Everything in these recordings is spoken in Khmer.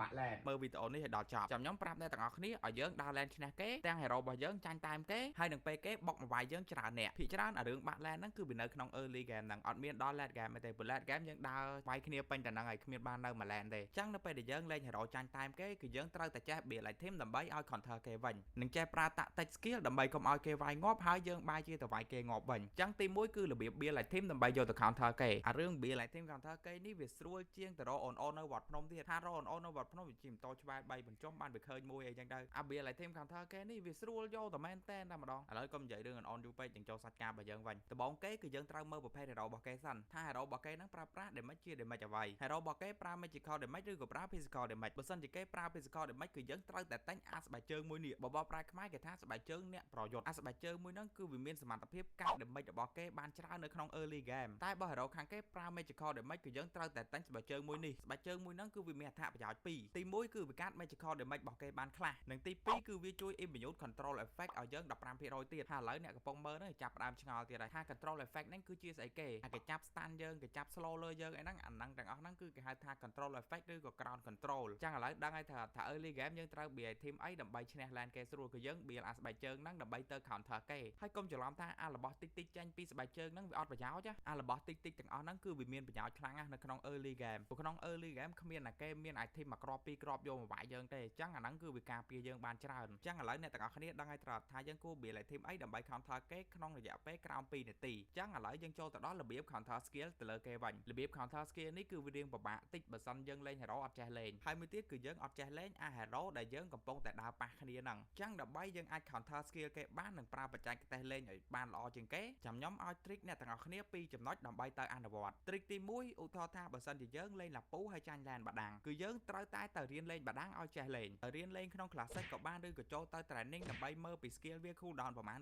បាក់ឡែនមើលវីដេអូនេះឲ្យដល់ចប់ចាំខ្ញុំប្រាប់អ្នកទាំងអស់គ្នាឲ្យយើងដើរឡែនឈ្នះគេទាំងហេរ៉ូរបស់យើងចាញ់តាមគេហើយនឹងពេលគេបុកមកវាយយើងច្រើនអ្នកភាគច្រើនអារឿងបាក់ឡែនហ្នឹងគឺវានៅក្នុង early game ហ្នឹងអត់មានដល់ late game ទេព្រោះ late game យើងដើរវាយគ្នាពេញតែហ្នឹងហើយគ្មានបាននៅមួយឡែនទេអញ្ចឹងនៅពេលដែលយើងលេងហេរ៉ូចាញ់តាមគេគឺយើងត្រូវតែចេះ build item ដើម្បីឲ្យ counter គេវិញនឹងចេះប្រើ tactic skill ដើម្បីកុំឲ្យគេវាយងាប់ហើយយើងបាយជាទៅវាយគេងាប់វិញអញ្ចឹងទី1គឺរបៀប build item ដើម្បីយកទៅ counter គេអារឿង build item counter គេនេះវាស្រួលជាងទៅរកអូននៅវត្តភ្នំទៀតថារកអូននៅវត្តភ្នំវាជាម៉ូតូច្បាស់3បញ្ចុះបានវាឃើញមួយអីចឹងទៅអា build item counter គេនេះវាស្រួលយកតែមែនតែម្ដងឥឡូវកុំនិយាយរឿងអូនយូរពេកយើងចូលសាច់ការរបស់យើងវិញដំបូងគេគឺយើងត្រូវមើលប្រភេទ hero របស់គេសិនថា hero របស់គេហ្នឹងប្រើប្រាស់ damage ជា damage អ្វី hero របស់គេប្រើ magical damage ឬក៏ប្រើ physical damage បើសិនជាគេប្រើ physical damage គឺយើងត្រូវតែតែងអាស្បែកជើងមួយនេះបបប្រែខ្មែរគេថាស្បែកជើងអ្នកប្រយុទ្ធអាស្បែកជើងមួយហ្នឹងគឺវាមានសមត្ថភាពកាត់ damage របស់គេបានច្រើននៅក្នុង early game តែបើ hero ខាងគេប្រើ magical damage គឺយើងត្រូវតែតែងស្បែកជើងមួយនេះស្បែកជើងមួយហ្នឹងគឺវាមានអត្ថប្រយោជន៍ពីរទី1គឺវាកាត់ magical damage របស់គេបានខ្លះនិងទី2គឺវាជួយ immune control effect ឲ្យយើង 15% ទៀតហើយឥឡូវអ្នកកំពុងមើលហ្នឹងចាប់ផ្ដើមឆ្ងល់ទៀតហើយថា control effect ហ្នឹងគឺជាស្អីគេគេចាប់ stun យើងគេចាប់ slow លើយើងអីហ្នឹងអាហ្នឹងទាំងអស់ហ្នឹងគឺគេហៅថា control effect ឬក៏ ground control ចឹងឥឡូវដឹងហើយថា early game យើងត្រូវ build team អីដើម្បីឈ្នះ lane គេស្រួលគឺយើង build អាស្បែកជើងហ្នឹងដើម្បីទៅ counter គេហើយកុំច្រឡំថាអារបស់តិចតិចចេញពីស្បែកជើងហ្នឹងវាអត់ប្រយោជន៍អារបស់តិចតិចទាំងអស់ហ្នឹងគឺវាមានប្រយោជន៍ខ្លាំងណាស់នៅក្នុង early game ព្រោះក្នុង early game គ្មានណាគេមាន item មួយគ្រាប់ពីរគ្រាប់យកមកវាយយើងទេអញ្ចឹងអាហ្នឹងគឺវាការពារយើងបានច្រើនអញ្ចឹងឥឡូវអ្នកទាំងអស់គ្នាដឹងហើយថាយើងគួរ build team អីដើម្បី counter គេក្នុងរយៈពេលក្រោម2នាទីអញ្ចឹងឥឡូវយើងចូលទៅដល់របៀប counter skill ទៅលើគេវិញរបៀប counter skill នេះគឺវារៀងពិបាកតិចបើសិនយើងលេង hero អត់ចេះលេងហើយមួយទៀតគឺយើងអត់ចេះលេងអា hero ដែលយើងកំពុងតែដើរប៉ះគ្នាហ្នឹងអញ្ចឹងដើម្បីយើងអាច counter skill គេបាននិងប្រើបច្ចេកទេសលេងឲ្យបានល្អជាងគេចាំខ្ញុំឲ្យ trick អ្នកទាំងអស់គ្នាពីរចំណុចដើម្បីទៅអនុវត្ត trick ទី1ឧទាហរណ៍ថាបើសិនជាយើងលេងឡាពូហើយចាញ់ឡានបាដាំងគឺយើងត្រូវតែរៀនលេងបាដាំងឲ្យចេះលេងរៀនលេងក្នុង classic ក៏បានឬក៏ចូលទៅ training ដើម្បីមើលពី skill វា cool down ប្រហែល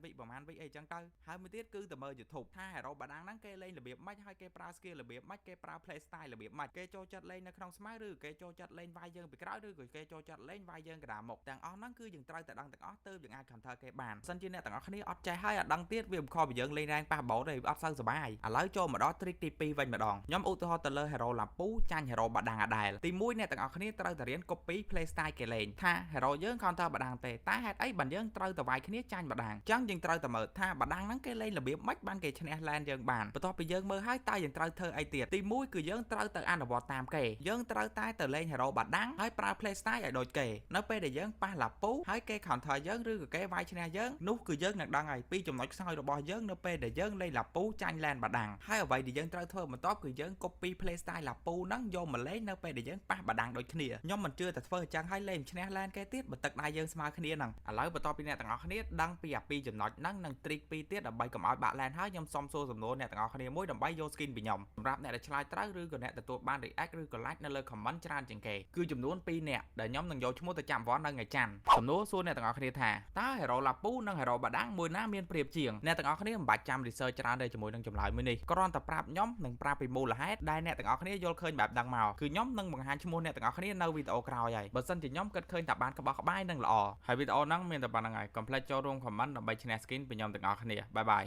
វិអីចឹងទៅហើយមួយទៀតគឺទៅមើល YouTube ថា hero បាដាំងហ្នឹងគេលេងរបៀបម៉េចហើយគេប្រើ skill របៀបម៉េចគេប្រើ play style របៀបម៉េចគេចូលចិត្តលេងនៅក្នុងស្មៅឬគេចូលចិត្តលេងវាយយើងពីក្រោយឬក៏គេចូលចិត្តលេងវាយយើងកណ្ដាលមុខទាំងអស់ហ្នឹងគឺយើងត្រូវតែដឹងទាំងអស់ទើបយើងអាច counter គេបានសិនជាអ្នកទាំងអស់គ្នាអត់ចេះហើយអត់ដឹងទៀតវាមិនខុសពីយើងលេងរ៉ែងប៉ះបោតទេអត់សូវសុបាយឥឡូវចូលមកដល់ trick ទី2វិញម្ដងខ្ញុំឧទាហរណ៍ទៅលើ hero ឡាពូចាញ់ hero បាដាំងអាដែលទី1អ្នកទាំងអស់គ្នាត្រូវតែរៀន copy play style គេលេងថា hero យើង counter បាដាំងទេតែហេតុអីបានយើងត្រូវតែវាយគ្នាចាញ់បាដាំងអញ្ចឹងយើងត្រូវតែមើលថាបាដាំងហ្នឹងគេលេងរបៀបម៉េចបានគេឈ្នះ lane យើងបានបន្ទាប់ពីយើងមើលហើយតើយើងត្រូវធ្វើអីទៀតទី1គឺយើងត្រូវទៅអនុវត្តតាមគេយើងត្រូវតែទៅលេង hero បាដាំងហើយប្រើ play style ឲ្យដូចគេនៅពេលដែលយើងប៉ះឡាពូហើយគេ counter យើងឬក៏គេវាយឈ្នះយើងនោះគឺយើងនឹងដឹងហើយពីចំណុចខ្សោយរបស់យើងនៅពេលដែលយើងលេងឡាពូចាញ់ lane បាដាំងហើយអ្វីដែលយើងត្រូវធ្វើបន្ទាប់គឺយើង copy play style ឡាពូហ្នឹងយកមកលេងនៅពេលដែលយើងប៉ះបាដាំងដូចគ្នាខ្ញុំមិនជឿតែធ្វើអញ្ចឹងហើយលេងឈ្នះ lane គេទៀតបើទឹកដៃយើងស្មើគ្នាហ្នឹងឥឡូវបន្ទាប់ពីអ្នកទាំងអស់គ្នាដឹងពីអាពីរចំណុចហ្នឹងនិង trick ពីរទៀតដើម្បីកុំឲ្យបាក់ lane ហើយខ្ញុំសុំសួរសំណួរអ្នកទាំងអស់គ្នាមួយដើម្បីយក skin ពីខ្ញុំសម្រាប់អ្នកដែលឆ្លើយត្រូវឬក៏អ្នកទទួលបាន react ឬក៏ like នៅលើ comment ច្រើនជាងគេគឺចំនួន2នាក់ដែលខ្ញុំនឹងយកឈ្មោះទៅចាំវត្តនៅថ្ងៃច័ន្ទសំណួរសួរអ្នកទាំងអស់គ្នាថាតើ hero ឡាពូនិង hero បាដាំងមួយណាមានប្រៀបជាងអ្នកទាំងអស់គ្នាមិនបាច់ចាំ research ច្រើនទេជាមួយនឹងចម្លើយមួយនេះគ្រាន់តែប្រាប់ខ្ញុំនិងប្រាប់ពីមូលហេតុដែលអ្នកទាំងអស់គ្នាយល់ឃើញបែបដឹងមកគឺខ្ញុំនឹងបង្ហាញឈ្មោះអ្នកទាំងអស់គ្នានៅវីដេអូក្រោយហើយបើសិនជាខ្ញុំគិតឃើញថាបានក្បោះក្បាយនឹងល្អហើយវីដេអូហ្នឹងមានតែប៉ុណ្្នឹងហើយកុំភ្លេចចូលរួម comment ដើម្បីឈ្នះ skin ពីខ្ញុំទាំងអស់គ្នាបាយបាយ